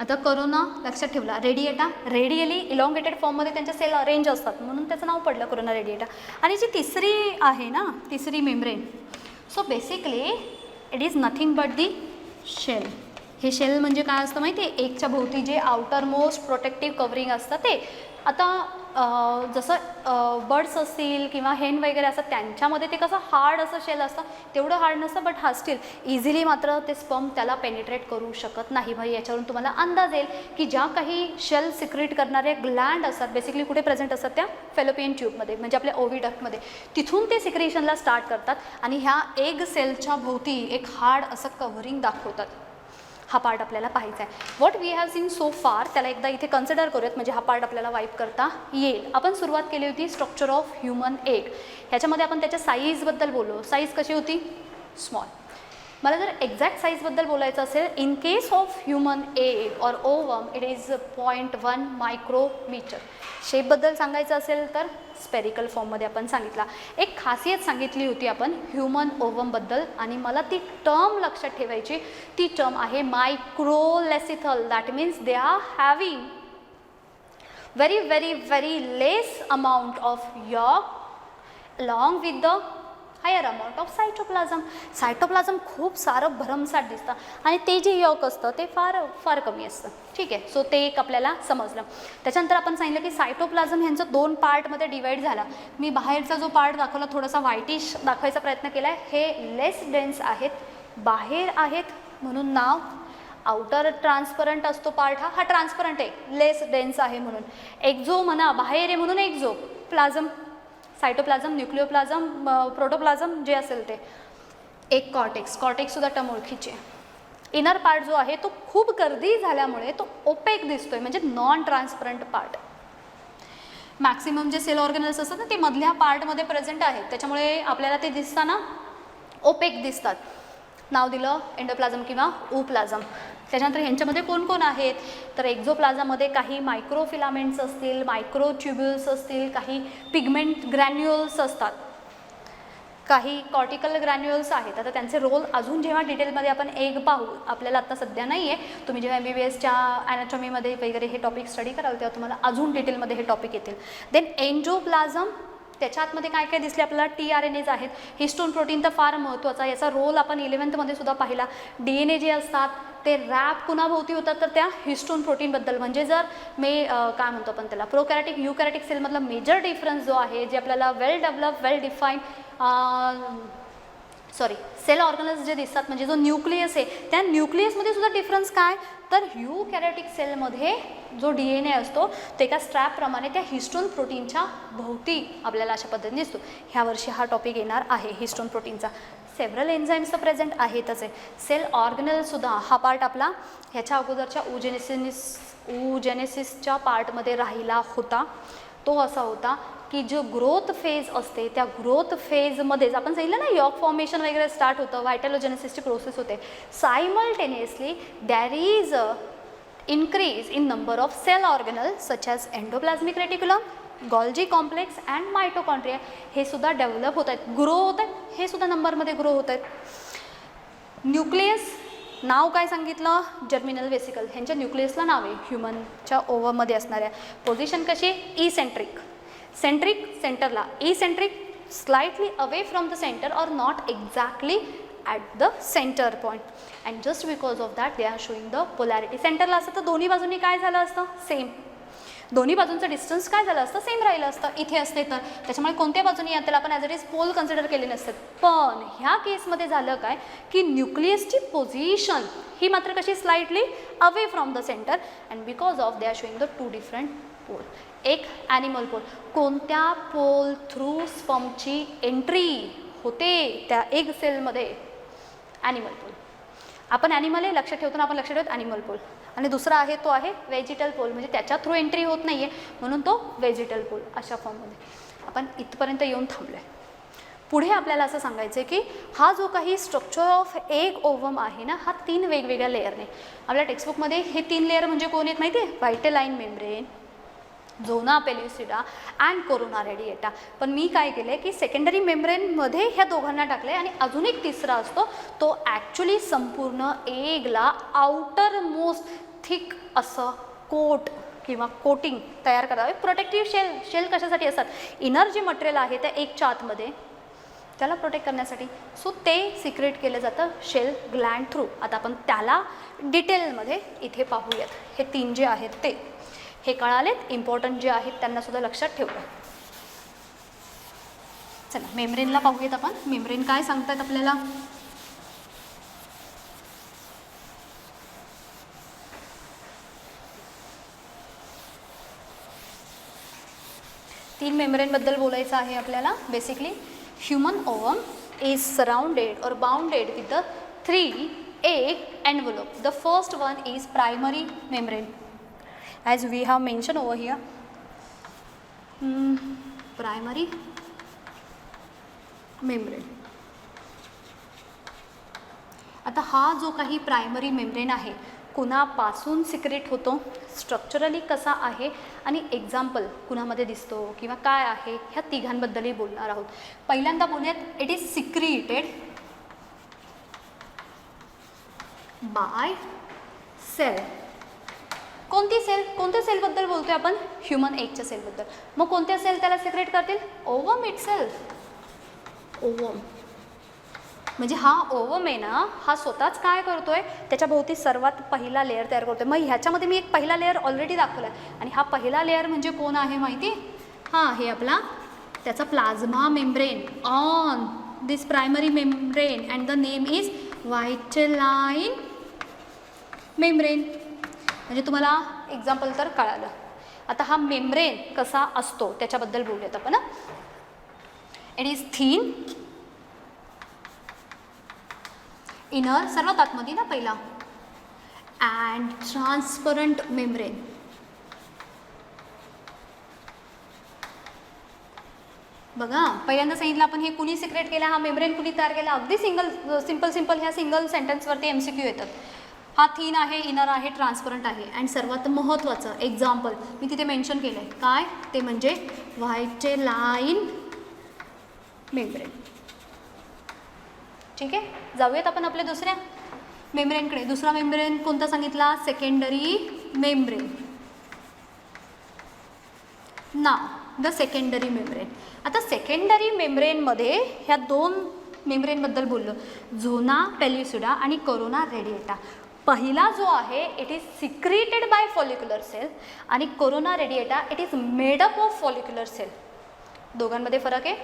आता करोना लक्षात ठेवला, रेडिएटा रेडियली इलॉंगेटेड फॉर्ममध्ये त्यांच्या सेल अरेंज असतात म्हणून त्याचं नाव पडलं करोना रेडिएटा. आणि जी तिसरी आहे ना, तिसरी membrane, so basically it is nothing but the shell. हे शेल म्हणजे काय असतं माहिती आहे, एकच्या भोवती जे आउटर मोस्ट प्रोटेक्टिव्ह कवरिंग असतं ते. आता जसं बर्ड्स असतील किंवा हेन वगैरे असतात त्यांच्यामध्ये ते कसं हार्ड असं शेल असतं, तेवढं हार्ड नसतं, बट हा स्टील इझिली मात्र ते स्पर्म त्याला पेनिट्रेट करू शकत नाही. भाई याच्यावरून तुम्हाला अंदाज येईल की ज्या काही शेल सिक्रेट करणारे ग्लँड असतात बेसिकली कुठे प्रेझेंट असतात, त्या फेलोपियन ट्यूबमध्ये म्हणजे आपल्या ओव्हिडक्टमध्ये, तिथून ते सिक्रेशनला स्टार्ट करतात आणि ह्या एग सेलच्या भोवती एक हार्ड असं कव्हरिंग दाखवतात. हा पार्ट आपल्याला पाहायचा आहे. What we have seen so far त्याला एकदा इथे कन्सिडर करूयात म्हणजे हा पार्ट आपल्याला वाईप करता येईल. आपण सुरुवात केली होती स्ट्रक्चर ऑफ ह्युमन एग, ह्याच्यामध्ये आपण त्याच्या साईजबद्दल बोललो. साईज कशी होती, स्मॉल. मला जर एक्झॅक्ट साईजबद्दल बोलायचं असेल, in case of human egg or ovum it is 0.1 micrometre. शेपबद्दल सांगायचं असेल तर स्पेरिकल फॉर्ममध्ये आपण सांगितला. एक खासियत सांगितली होती आपण ह्युमन ओवमबद्दल आणि मला ती टर्म लक्षात ठेवायची. ती टर्म आहे microlecithal. That means they are having very very very less amount of yolk along with the higher amount of cytoplasm. Cytoplasm खूप सारं भरमसाठ दिसतं आणि ते जे यॉर्क असतं ते फार फार कमी असतं, ठीक आहे. सो ते एक आपल्याला समजलं. त्याच्यानंतर आपण सांगितलं की सायटोप्लाझम ह्यांचं 2 पार्टमध्ये डिवाईड झाला. मी बाहेरचा जो पार्ट दाखवला थोडासा व्हाईटिश दाखवायचा प्रयत्न केला आहे, हे लेस डेन्स आहेत बाहेर आहेत म्हणून नाव. आउटर ट्रान्सपरंट असतो पार्ट, हा ट्रान्सपरंट आहे, लेस डेन्स आहे म्हणून. एक्झो म्हणा, बाहेर आहे म्हणून एक्झो. प्लाझम, सायटोप्लाझम, न्यूक्लिओप्लाझम, प्रोटोप्लाझम जे असेल ते. एक कॉर्टेक्स, कॉर्टेक्ससुद्धा टर्म ओळखीची आहे. इनर पार्ट जो आहे तो खूप गर्दी झाल्यामुळे तो ओपेक दिसतोय, म्हणजे नॉन ट्रान्सपरंट पार्ट. मॅक्सिमम जे सेल ऑर्गनल्स असतात ना ते मधल्या पार्टमध्ये प्रेझेंट आहेत, त्याच्यामुळे आपल्याला ते दिसताना ओपेक दिसतात. नाव दिलं एंडोप्लाझम किंवा ओप्लाझम. त्याच्यानंतर ह्यांच्यामध्ये कोण कोण आहेत तर एक्झोप्लाझममध्ये काही मायक्रोफिलामेंट्स असतील, मायक्रोट्युब्युल्स असतील, काही पिगमेंट ग्रॅन्युअल्स असतात, काही कॉर्टिकल ग्रॅन्युअल्स आहेत. आता त्यांचे रोल अजून जेव्हा डिटेलमध्ये आपण एक पाहू, आपल्याला आत्ता सध्या नाही आहे. तुम्ही जेव्हा MBBSच्या ॲनाटॉमीमध्ये वगैरे हे टॉपिक स्टडी कराल तेव्हा तुम्हाला अजून डिटेलमध्ये हे टॉपिक येतील. देन एंडोप्लाझम, त्याच्या आतमध्ये काय काय दिसले आपल्याला, TRNAs आहेत. हिस्टोन प्रोटीन तर फार महत्त्वाचा, याचा रोल आपण 11th सुद्धा पाहिला. DNA जे असतात ते रॅप कुणाभोवती होतात तर त्या हिस्टोन प्रोटीनबद्दल. म्हणजे जर काय म्हणतो आपण त्याला, प्रोकॅरेटिक युकॅरेटिक सेलमधला मेजर डिफरन्स जो आहे, जे आपल्याला वेल डेव्हलप, वेल डिफाईन सेल ऑर्गनल्स जे दिसतात, म्हणजे जो न्यूक्लियस आहे त्या न्यूक्लियसमध्ये सुद्धा डिफरन्स काय तर युकॅरेटिक सेलमध्ये जो DNA असतो ते एका स्ट्रॅपप्रमाणे त्या हिस्टोन प्रोटीनच्या भोवती आपल्याला अशा पद्धतीने दिसतो. ह्या वर्षी हा टॉपिक येणार आहे हिस्टोन प्रोटीनचा. सेव्हरल एन्झाईम्स तर प्रेझेंट आहेतच आहे. सेल ऑर्गनलसुद्धा हा पार्ट आपला ह्याच्या अगोदरच्या oogenesisच्या पार्टमध्ये राहिला होता. तो असा होता की जो ग्रोथ फेज असते त्या ग्रोथ फेजमध्येच आपण सांगितलं ना यॉर्क फॉर्मेशन वगैरे स्टार्ट होतं, व्हायटॅलोजेनेसिसची प्रोसेस होते. Simultaneously there is a increase in number of cell organelles such as endoplasmic reticulum, Golgi complex and mitochondria. हे सुद्धा डेव्हलप होत आहेत, ग्रो होत आहेत, हे सुद्धा नंबरमध्ये ग्रो होत आहेत. न्यूक्लियस, नाव काय सांगितलं, जर्मिनल वेसिकल. ह्यांच्या न्यूक्लियसला नाव आहे ह्युमनच्या ओव्हमध्ये असणाऱ्या. पोझिशन कशी, इसेंट्रिक. सेंट्रिक सेंटरला, eccentric slightly away from the centre और not exactly at the center point, and just because of that they are showing the polarity. सेंटरला असतं तर दोन्ही बाजूंनी काय झालं असतं, सेम. दोन्ही बाजूंचं डिस्टन्स काय झालं असतं, सेम राहिलं असतं. इथे असते तर त्याच्यामुळे कोणत्या बाजूनी त्याला आपण as it is pole consider केले नसतात. पण ह्या केसमध्ये झालं काय की न्यूक्लियसची पोझिशन ही मात्र कशी, slightly away from the centre, and because of they are showing the two different pole. एक ॲनिमल पोल, कोणत्या पोल थ्रू स्पर्मची एंट्री होते त्या एग सेलमध्ये, ॲनिमल पोल. आपण ॲनिमल आहे लक्षात ठेवतो ना, आपण लक्षात ठेवतो ॲनिमल पोल. आणि दुसरा आहे तो आहे व्हेजिटल पोल, म्हणजे त्याच्या थ्रू एंट्री होत नाही आहे म्हणून तो व्हेजिटल पोल. अशा फॉर्ममध्ये आपण इथपर्यंत येऊन थांबलो आहे. पुढे आपल्याला असं सांगायचं आहे की हा जो काही स्ट्रक्चर ऑफ एग ओव्हम आहे ना, हा 3 वेगवेगळ्या लेअरने. आपल्या टेक्स्टबुकमध्ये हे 3 लेअर म्हणजे कोण आहेत माहिती आहे, व्हायटेलाईन membrane, झोना pellucida and corona radiata. पण मी काय केलं आहे की सेकंडरी मेम्ब्रेनमध्ये ह्या दोघांना टाकलं आहे आणि अजून एक तिसरा असतो तो ॲक्च्युली संपूर्ण एगला आउटर मोस्ट थिक असं कोट किंवा कोटिंग तयार करावे. प्रोटेक्टिव्ह शेल, शेल कशासाठी असतात, इनर जे मटेरियल आहे त्या एगच्या आतमध्ये त्याला प्रोटेक्ट करण्यासाठी. सो ते सिक्रेट केलं जातं शेल ग्लँड थ्रू. आता आपण त्याला डिटेलमध्ये इथे पाहूयात. हे 3 जे आहेत ते हे कळालेत, इम्पॉर्टंट जे आहेत त्यांना सुद्धा लक्षात ठेवलं. चला मेम्ब्रेनला पाहूयात आपण. मेम्ब्रेन काय सांगतात आपल्याला, तीन मेम्ब्रेनबद्दल बोलायचं आहे आपल्याला. Basically human ovum is surrounded और bounded with the 3 egg envelope. The first one is primary membrane, as we have mentioned over here. Primary membrane. आता हा जो काही प्रायमरी मेम्ब्रेन आहे कुणापासून सिक्रेट होतो, स्ट्रक्चरली कसा आहे आणि एक्झाम्पल कुणामध्ये दिसतो किंवा काय आहे, ह्या तिघांबद्दलही बोलणार आहोत. पहिल्यांदा बोलूयात, इट इज सिक्रिएटेड बाय सेल. कोणती सेल, कोणत्या सेलबद्दल बोलतोय आपण, ह्युमन एगच्या सेलबद्दल. मग कोणत्या सेल त्याला सिक्रेट करतील, ओव्हम इटसेल्फ. ओव्हम म्हणजे हा ओव्हम आहे ना, हा स्वतःच काय करतोय, त्याच्या भोवती सर्वात पहिला लेअर तयार करतोय. मग ह्याच्यामध्ये मी एक पहिला लेअर ऑलरेडी दाखवला आहे आणि हा पहिला लेअर म्हणजे कोण आहे माहिती, हां हे आपला त्याचा plasma membrane on this primary membrane and the name is vitelline membrane. म्हणजे तुम्हाला एक्झाम्पल तर कळालं. आता हा मेम्ब्रेन कसा असतो त्याच्याबद्दल बोलूयात आपण. इट इज थिन इनर, सर्वात आतमध्ये ना पहिला, अँड ट्रान्सपरंट मेम्ब्रेन. बघा पहिल्यांदा सांगितलं आपण हे कुणी सिक्रेट केला, हा मेम्ब्रेन कुणी तयार केला. अगदी सिंपल ह्या सिंगल सेंटेन्सवरती MCQ येतात. हा थिन आहे, इनर आहे, ट्रान्सपरंट आहे. अँड सर्वात महत्त्वाचं एक्झाम्पल मी तिथे मेन्शन केलं आहे, काय ते म्हणजे व्हायटेलाइन मेम्ब्रेन. ठीक आहे, जाऊयात आपण आपल्या दुसऱ्या मेम्ब्रेनकडे. दुसरा मेम्ब्रेन कोणता सांगितला, secondary membrane. Now the secondary membrane. आता सेकंडरी मेम्ब्रेनमध्ये ह्या दोन मेम्ब्रेनबद्दल बोललो, झोना पेल्युसिडा आणि कोरोना रेडिएटा. पहिला जो आहे it is secreted by follicular cell आणि corona radiata it is made up of follicular cell. दोघांमध्ये फरक आहे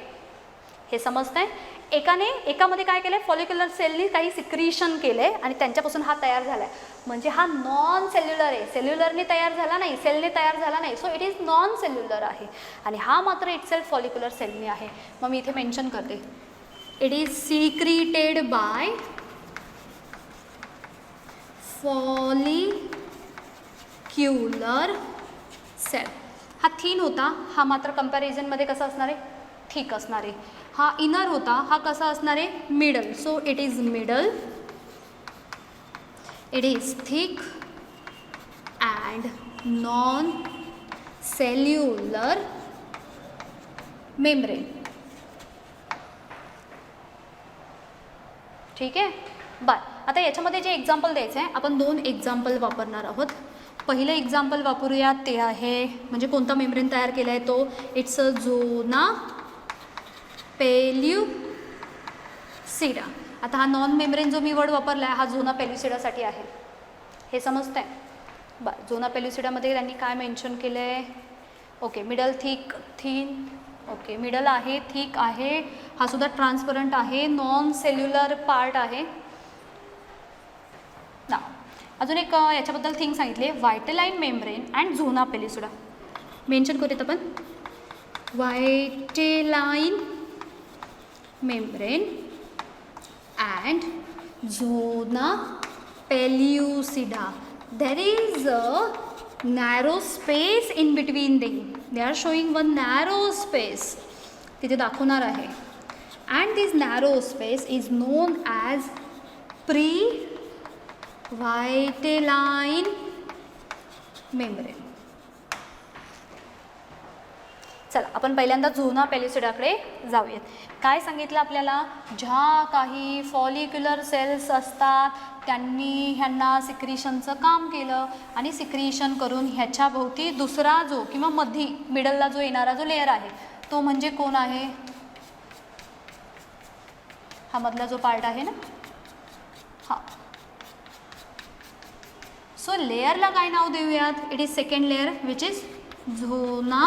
हे समजतंय. एकामध्ये काय केलं आहे, फॉलिक्युलर सेलनी काही सिक्रीशन केलं आहे आणि त्यांच्यापासून हा तयार झाला आहे. म्हणजे हा नॉन सेल्युलर आहे, सेल्युलरने तयार झाला नाही, सेलने तयार झाला नाही. So it is non cellular आहे. आणि हा मात्र इटसेल्फ फॉलिक्युलर सेलनी आहे. मग मी इथे मेन्शन करते, it is secreted by follicular cell. हा थिन होता, हा मात्र कंपॅरिझनमध्ये कसा असणार आहे, थिक असणार आहे. हा इनर होता, हा कसा असणार आहे, middle. So it is middle, it is thick and non cellular membrane. ठीक आहे. बरं, आता याच्यामध्ये जे एक्झाम्पल द्यायचं आहे, आपण दोन एक्झाम्पल वापरणार आहोत. पहिलं एक्झाम्पल वापरूया, ते आहे म्हणजे कोणता मेम्ब्रेन तयार केला आहे तो, इट्स अ झोना पेल्युसिडा. आता हा नॉन मेम्ब्रेन जो मी वर्ड वापरला आहे हा झोना पेल्युसिडासाठी आहे, हे समजतं आहे. बरं, झोना पेल्युसिडामध्ये त्यांनी काय मेन्शन केलं आहे, okay middle thick thin, okay middle आहे, थिक आहे, हा सुद्धा ट्रान्सपरंट आहे, नॉन सेल्युलर पार्ट आहे ना. अजून एक याच्याबद्दल थिंग सांगितली आहे, व्हायटेलाइन मेम्ब्रेन अँड झोना पेल्युसिडा. मेन्शन करूयात आपण, व्हायटेलाइन membrane and zona pellucida. There is a narrow space in between them. They are showing one narrow space. तिथे दाखवणार आहे. And this narrow space is known as pre-vitelline membrane. चला आपण पहिल्यांदा झोना पेल्युसिडाकडे जाऊयात. काय सांगितलं आपल्याला, ज्या काही फॉलिक्युलर सेल्स असतात त्यांनी ह्यांना सिक्रीशनचं काम केलं आणि सिक्रीशन करून ह्याच्या भोवती दुसरा जो किंवा मधी मिडलला जो येणारा जो लेअर आहे तो म्हणजे कोण आहे, हा मधला जो पार्ट आहे ना, हा. सो लेअरला काय नाव देऊयात, it is second layer which is zona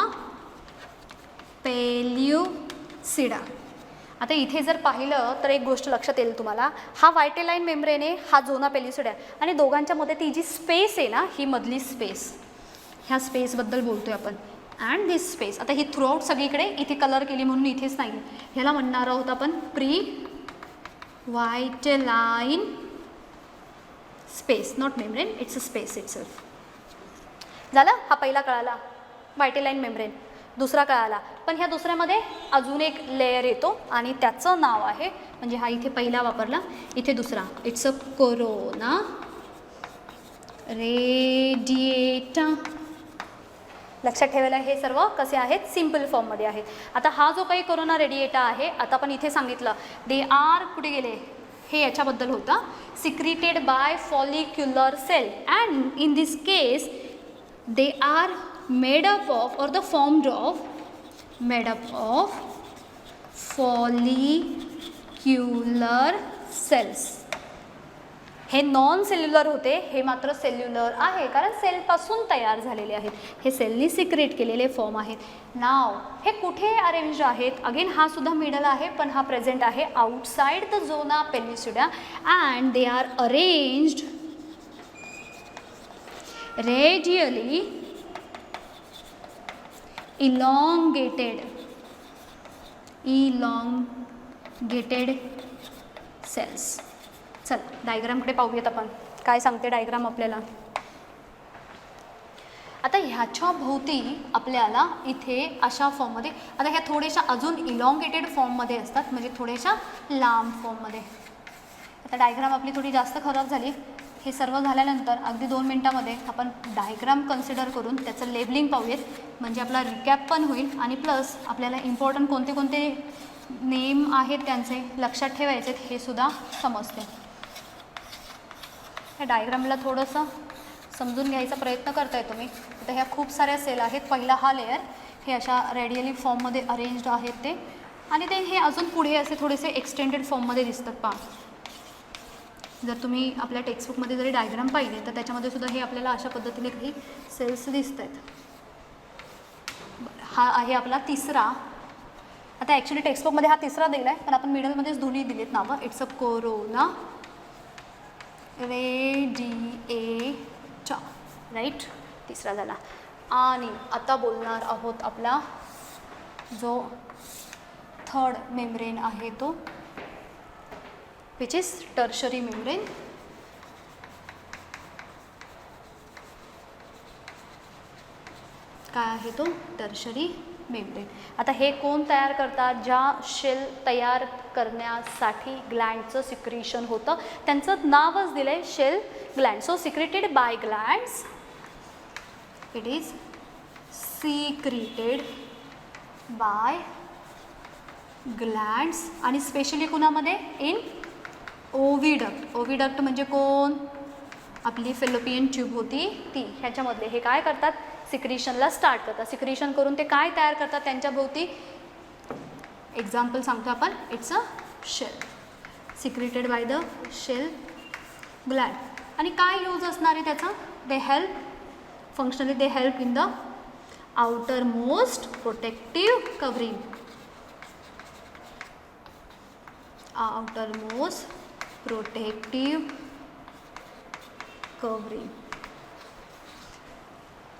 pellucida. आता इथे जर पाहिलं तर एक गोष्ट लक्षात येईल तुम्हाला, हा व्हायटेलाइन मेम्ब्रेन आहे, हा झोना पेल्युसिडा आहे आणि दोघांच्या मध्ये ती जी स्पेस आहे ना, ही मधली स्पेस, ह्या स्पेसबद्दल बोलतोय आपण. अँड दिस स्पेस, आता ही थ्रूआउट सगळीकडे इथे कलर केली म्हणून इथेच नाही, ह्याला म्हणणार आहोत आपण pre vitelline space, not membrane, it's a space itself. झालं, हा पहिला कळाला व्हायटेलाइन मेम्ब्रेन. दुसरा कळाला, पण ह्या दुसऱ्यामध्ये अजून एक लेयर येतो आणि त्याचं नाव आहे, म्हणजे हा इथे पहिला वापरला, इथे दुसरा, इट्स अ कोरोना रेडिएटा. लक्षात ठेवायला हे सर्व कसे आहेत, सिम्पल फॉर्ममध्ये आहेत. आता हा जो काही कोरोना रेडिएटा आहे, आता आपण इथे सांगितलं दे आर, कुठे गेले, हे याच्याबद्दल होता, secreted by follicular cell and in this case they are made up of or the formed of made up of follicular cells. हे नॉन सेल्युलर होते, हे मात्र सेल्युलर आहे कारण सेलपासून तयार झालेले आहेत. हे सेलनी सिक्रेट केलेले फॉर्म आहेत. नाव हे कुठे अरेंज आहेत? अगेन हा सुद्धा मिडल आहे, पण हा प्रेझेंट आहे outside the zona pellucida and they are arranged radially elongated cells. चल डायग्रामकडे पाहूयात आपण, काय सांगते डायग्राम आपल्याला. आता ह्याच्या भोवती आपल्याला इथे अशा फॉर्ममध्ये, आता ह्या थोड्याशा अजून इलॉंगेटेड फॉर्ममध्ये असतात, म्हणजे थोड्याशा लांब फॉर्ममध्ये. आता डायग्राम आपली थोडी जास्त खराब झाली. हे सर्व झाल्यानंतर अगदी 2 मिनटामध्ये आपण डायग्राम कन्सिडर करून त्याचं लेबलिंग पाहूयात, म्हणजे आपला रिकॅप पण होईल आणि प्लस आपल्याला इम्पॉर्टंट कोणते कोणते नेम आहेत त्यांचे लक्षात ठेवायचे हे सुद्धा समजते. ह्या डायग्रामला थोडंसं समजून घ्यायचा प्रयत्न करताय तुम्ही. आता ह्या खूप साऱ्या सेल आहेत. पहिला हा लेअर हे अशा रेडियली फॉर्ममध्ये अरेंज्ड आहेत ते, आणि ते हे अजून पुढे असे थोडेसे एक्सटेंडेड फॉर्ममध्ये दिसतात. पहा, जर तुम्ही आपल्या टेक्स्टबुकमध्ये जरी डायग्राम पाहिले तर त्याच्यामध्ये सुद्धा हे आपल्याला अशा पद्धतीने काही सेल्स दिसत आहेत. हा आहे आपला तिसरा. आता ॲक्च्युली टेक्स्टबुकमध्ये हा तिसरा दिला आहे, पण आपण मिडलमध्येच दोन्ही दिलेत नावं. It's a corona radiata, right, तिसरा झाला. आणि आता बोलणार आहोत आपला जो थर्ड मेम्ब्रेन आहे तो, विच इज टर्शरी मेम्ब्रेन. काय आहे तो? Tertiary membrane. आता हे कोण तयार करतात? ज्या शेल तयार करण्यासाठी ग्लँडचं सिक्रिशन होतं त्यांचं नावच दिलं आहे shell gland. So secreted by glands, it is secreted by glands. आणि स्पेशली कुणामध्ये? In oviduct. ओव्हिडक्ट म्हणजे कोण? आपली फेलोपियन ट्यूब होती ती. ह्याच्यामधले हे काय करतात? सिक्रिशनला स्टार्ट करतात. सिक्रिशन करून ते काय तयार करतात त्यांच्या भोवती? एक्झाम्पल सांगतो आपण. It's a shell secreted by the shell gland. आणि काय यूज असणार आहे त्याचा? They help functionally, they help in the outer most protective covering. outermost protective covering.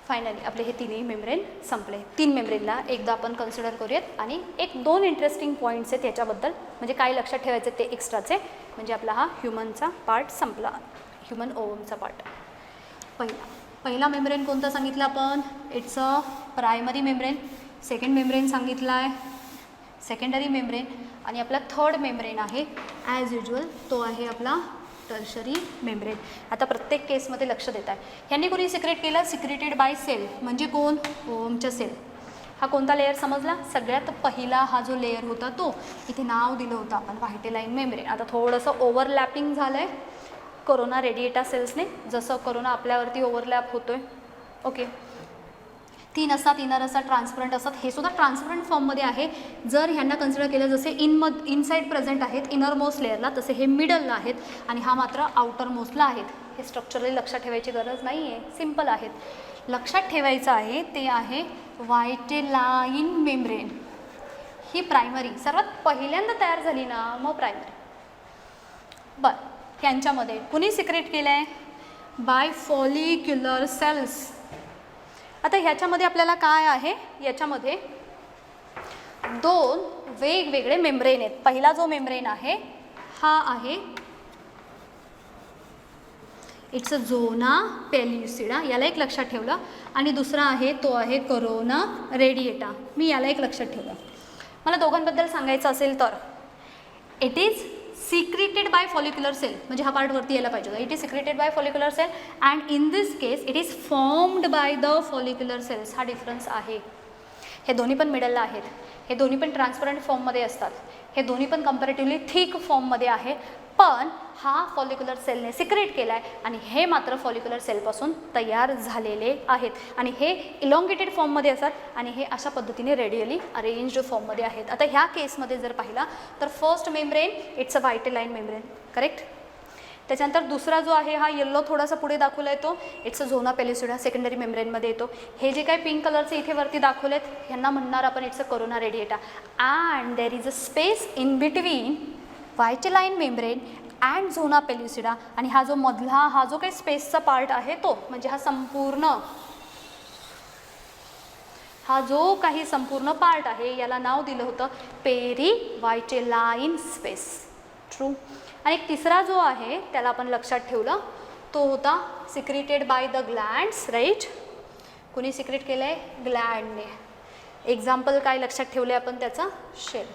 Finally आपले हे तिन्ही मेम्ब्रेन संपले. 3 मेम्ब्रेनला एकदा आपण कन्सिडर करूयात आणि 1-2 इंटरेस्टिंग पॉईंट्स आहेत त्याच्याबद्दल, म्हणजे काय लक्षात ठेवायचे ते एक्स्ट्राचे. म्हणजे आपला हा ह्युमनचा पार्ट संपला, ह्युमन ओवमचा पार्ट. पहिला मेम्ब्रेन कोणता सांगितला आपण? It's a primary membrane. Second membrane सांगितला आहे सेकंडरी मेम्ब्रेन. आणि आपला थर्ड मेम्ब्रेन आहे ॲज युज्युअल, तो आहे आपला टर्शरी मेम्ब्रेन. आता प्रत्येक केसमध्ये लक्ष देत आहे. ह्यांनी कोणी सिक्रेट केलं? Secreted by cell. म्हणजे कोण? ओमच्या सेल. हा कोणता लेअर समजला? सगळ्यात पहिला हा जो लेअर होता तो, इथे नाव दिलं होतं आपण व्हायटेलाईन मेम्ब्रेन. आता थोडंसं ओव्हरलॅपिंग झालं आहे कोरोना रेडिएटा सेल्सने, जसं कोरोना आपल्यावरती ओव्हरलॅप होतो आहे. ओके, 3 असतात, इनर असतात, ट्रान्सपरंट असतात. हे सुद्धा ट्रान्सपरंट फॉर्ममध्ये आहे. जर ह्यांना कन्सिडर केलं जसे इनसाईड प्रेझेंट आहेत इनर मोस्ट लेअरला, तसे हे मिडलला आहेत आणि हा मात्र आउटर मोस्टला आहेत. हे स्ट्रक्चरली लक्षात ठेवायची गरज नाही आहे, सिम्पल आहेत. लक्षात ठेवायचं आहे ते आहे व्हायटेलाईन मेम्ब्रेन. ही प्रायमरी सर्वात पहिल्यांदा तयार झाली ना, मग प्रायमरी. बरं, ह्यांच्यामध्ये कुणी सिक्रेट केलं आहे? By follicular cells. आता ह्याच्यामध्ये आपल्याला काय आहे? याच्यामध्ये 2 वेगवेगळे मेम्ब्रेन आहेत. पहिला जो मेम्ब्रेन आहे हा आहे इट्स अ झोना पेल्युसिडा, याला एक लक्षात ठेवलं. आणि दुसरा आहे तो आहे कोरोना रेडिएटा, मी याला एक लक्षात ठेवलं. मला दोघांबद्दल सांगायचं असेल तर it is secreted by follicular cell, म्हणजे हा पार्ट वरती यायला पाहिजे. It is secreted by follicular cell and in this case it is formed by the follicular cells. हा डिफरन्स आहे. हे दोन्ही पण मिडलला आहेत, हे दोन्ही पण ट्रान्सपरंट फॉर्ममध्ये असतात, हे दोन्ही पण कंपॅरेटिव्हली थिक फॉर्ममध्ये आहे. पण हा फॉलिक्युलर सेलने सिक्रेट केला आहे आणि हे मात्र फॉलिक्युलर सेलपासून तयार झालेले आहेत. आणि हे इलॉंगेटेड फॉर्ममध्ये असतात आणि हे अशा पद्धतीने रेडियली अरेंज्ड फॉर्ममध्ये आहेत. आता ह्या केसमध्ये जर पाहिला तर first membrane it's a vitelline membrane, correct. त्याच्यानंतर दुसरा जो आहे हा येल्लो थोडासा पुढे दाखवला आहे तो इट्स अ झोना पेलिसिडा सेकंडरी मेम्ब्रेनमध्ये येतो. हे जे काही पिंक कलरचे इथे वरती दाखवलेत ह्यांना म्हणणार आपण it's a corona radiata. And there is a space in between vitelline membrane and zona pellucida. आणि हा जो मधला हा जो काही स्पेसचा पार्ट आहे तो म्हणजे हा जो काही संपूर्ण पार्ट आहे याला नाव दिलं होतं पेरी व्हायटेलाइन स्पेस. ट्रू. आणि एक तिसरा जो आहे त्याला आपण लक्षात ठेवलं तो होता secreted by the glands. Right. कुणी सिक्रेट केलं आहे? ग्लँडने. एक्झाम्पल काय लक्षात ठेवले आपण त्याचा? शेल.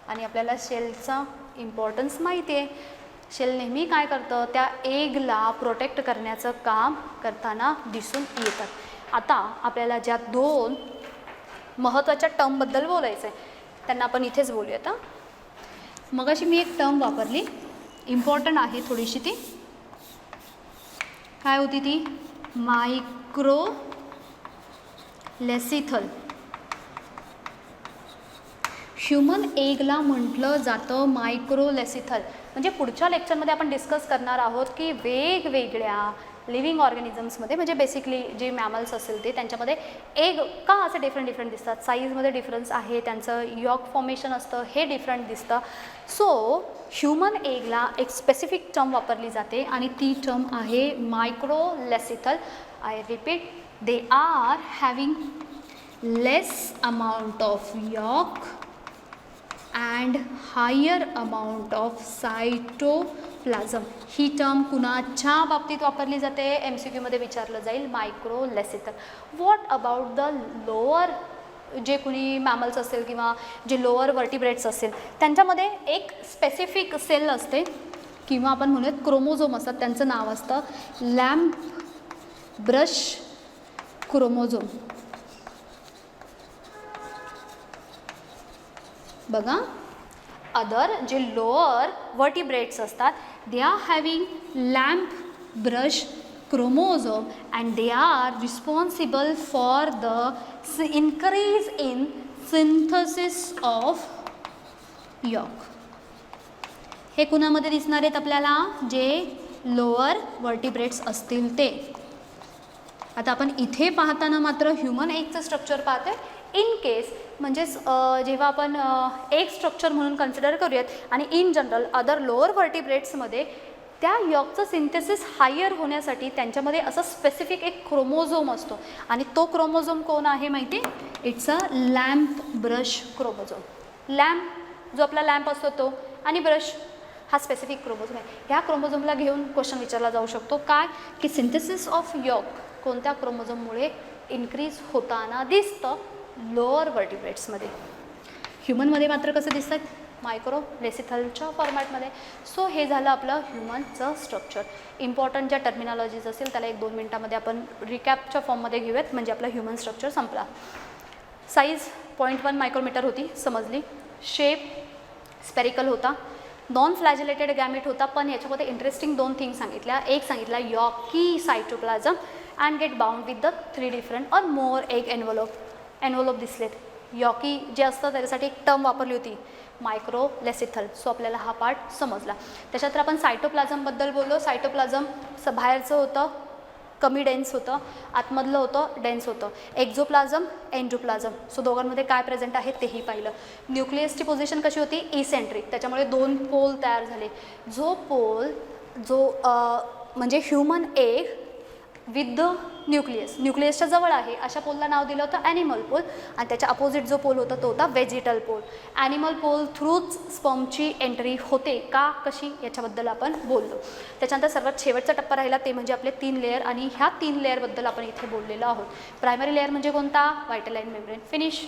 आणि आपल्याला शेलचा इम्पॉर्टन्स माहिती आहे. शेल नेहमी काय करतं? त्या एगला प्रोटेक्ट करण्याचं काम करताना दिसून येतात. आता आपल्याला ज्या दोन महत्त्वाच्या टर्मबद्दल बोलायचं आहे त्यांना आपण इथेच बोलूया. आता मगाशी मी एक टर्म वापरली इम्पॉर्टंट आहे थोडीशी. ती काय होती? ती मायक्रोलेसिथल. ह्युमन एगला म्हटलं जातं मायक्रोलेसिथल. म्हणजे पुढच्या लेक्चरमध्ये आपण डिस्कस करणार आहोत की वेगवेगळ्या लिव्हिंग ऑर्गॅनिझम्समध्ये म्हणजे बेसिकली जे मॅमल्स असेल ते त्यांच्यामध्ये एग का असे डिफरंट दिसतात. साईजमध्ये डिफरन्स आहे, त्यांचं यॉक फॉर्मेशन असतं हे डिफरंट दिसतं. सो ह्युमन एगला एक स्पेसिफिक टर्म वापरली जाते आणि ती टर्म आहे microlecithal. I repeat, they are having less amount of yolk and higher amount of cytoplasm. ही टर्म कुणाच्या बाबतीत वापरली जाते? MCQमध्ये विचारलं जाईल. Microlecithal. What about the lower जे कुणी मॅमल्स असेल किंवा जे लोअर वर्टिब्रेट्स असेल त्यांच्यामध्ये एक स्पेसिफिक सेल असते किंवा आपण म्हणूयात क्रोमोझोम असतात. त्यांचं नाव असतं लॅम्प ब्रश क्रोमोझोम. बघा, अदर जे लोअर वर्टिब्रेट्स असतात दे are having lamp brush chromosome and they R responsible for the increase in synthesis of York. हे कुणामध्ये दिसणार आहेत आपल्याला? जे लोअर वर्टिब्रेट्स असतील ते. आता आपण इथे पाहताना मात्र ह्युमन एगचं स्ट्रक्चर पाहतोय. इन केस म्हणजेच जेव्हा आपण एग स्ट्रक्चर म्हणून कन्सिडर करूयात आणि इन जनरल अदर लोअर वर्टिब्रेट्समध्ये त्या यॉकचं सिंथेसिस हायर होण्यासाठी त्यांच्यामध्ये असं स्पेसिफिक एक क्रोमोझोम असतो आणि तो क्रोमोझोम कोण आहे माहिती? It's a lamp brush chromosome. Lamp जो आपला लॅम्प असतो तो आणि ब्रश हा स्पेसिफिक क्रोमोझोम आहे. ह्या क्रोमोझोमला घेऊन क्वेश्चन विचारला जाऊ शकतो काय की सिंथेसिस ऑफ यॉक कोणत्या क्रोमोझोममुळे इन्क्रीज होताना दिसतं लोअर वर्टिब्रेट्समध्ये. ह्युमनमध्ये मात्र कसं दिसतं? मायक्रोलेसिथलच्या फॉर्मॅटमध्ये. सो हे झालं आपलं ह्युमनचं स्ट्रक्चर. इम्पॉर्टंट ज्या टर्मिनॉलॉजीज असतील त्याला 1-2 मिनटामध्ये आपण रिकॅपच्या फॉर्ममध्ये घेऊयात म्हणजे आपलं ह्युमन स्ट्रक्चर संपला. साईज 0.1 मायक्रोमीटर होती समजली. शेप स्पेरिकल होता. नॉन फ्लॅजिलेटेड गॅमेट होता. पण याच्यामध्ये इंटरेस्टिंग 2 थिंग सांगितल्या. एक सांगितला yolky cytoplasm and get bound with the 3 different or more egg envelope दिसलेत. यॉकी जे असतं त्याच्यासाठी एक टर्म वापरली होती मायक्रोलेसिथल. सो आपल्याला हा पार्ट समजला. त्याच्यानंतर आपण सायटोप्लाझमबद्दल बोललो. सायटोप्लाझम बाहेरचं होतं कमी डेन्स होतं, आतमधलं होतं डेन्स होतं. एक्झोप्लाझम एन्डोप्लाझम. सो दोघांमध्ये काय प्रेझेंट आहे तेही पाहिलं. न्यूक्लियसची पोझिशन कशी होती? इसेंट्रिक. त्याच्यामुळे 2 पोल तयार झाले. जो म्हणजे ह्युमन एग विथ द न्यूक्लियसच्या जवळ आहे अशा पोलला नाव दिलं होतं ॲनिमल पोल. आणि त्याच्या अपोजिट जो पोल होता तो होता व्हेजिटल पोल. ॲनिमल पोल थ्रूच स्पर्मची एंट्री होते का कशी याच्याबद्दल आपण बोललो. त्याच्यानंतर सर्वात शेवटचा टप्पा राहिला ते म्हणजे आपले 3 लेअर आणि ह्या 3 लेअरबद्दल आपण इथे बोललेलो आहोत. प्रायमरी लेअर म्हणजे कोणता? व्हायटेलाइन मेम्ब्रेन. फिनिश.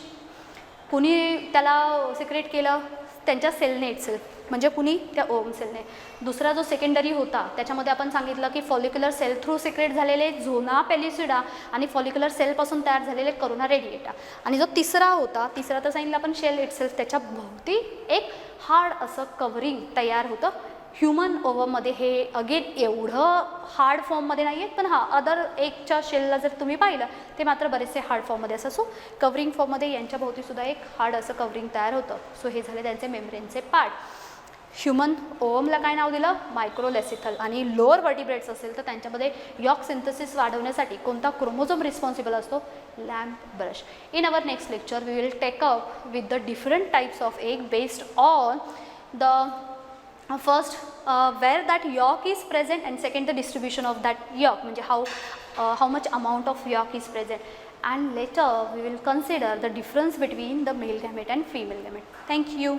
कुणी त्याला सिक्रेट केलं? त्यांच्या सेलने इटसेल्फ म्हणजे कुणी? त्या ओम सेलने. दुसरा जो सेकंडरी होता त्याच्यामध्ये आपण सांगितलं की फॉलिक्युलर सेल थ्रू सिक्रेट झालेले झोना पेलिसिडा आणि फॉलिक्युलर सेलपासून तयार झालेले कोरोना रेडिएटा. आणि जो तिसरा तर सांगितलं आपण शेल इटसेल्फ. त्याच्या भोवती एक हार्ड असं कव्हरिंग तयार होतं. ह्युमन ओव्हममध्ये हे अगेन एवढं हार्ड फॉर्ममध्ये नाही आहेत पण अदर एगच्या शेलला जर तुम्ही पाहिलं ते मात्र बरेचसे हार्ड फॉर्ममध्ये असं. सो कव्हरिंग फॉर्ममध्ये यांच्या भोवतीसुद्धा एक हार्ड असं कव्हरिंग तयार होतं. सो हे झाले त्यांचे मेम्ब्रेनचे पार्ट. ह्युमन ओवमला काय नाव दिलं, मायक्रोलेसिथल. आणि लोअर वर्टिब्रेट्स असेल तर त्यांच्यामध्ये यॉक सिंथेसिस वाढवण्यासाठी कोणता क्रोमोझोम रिस्पॉन्सिबल असतो, lamp brush. In our next lecture we will take up with the different types of egg based on the first where that yolk is present and second the distribution of that yolk, म्हणजे how much amount of yolk is present, and later we will consider the difference between the male gamete and female gamete. Thank you.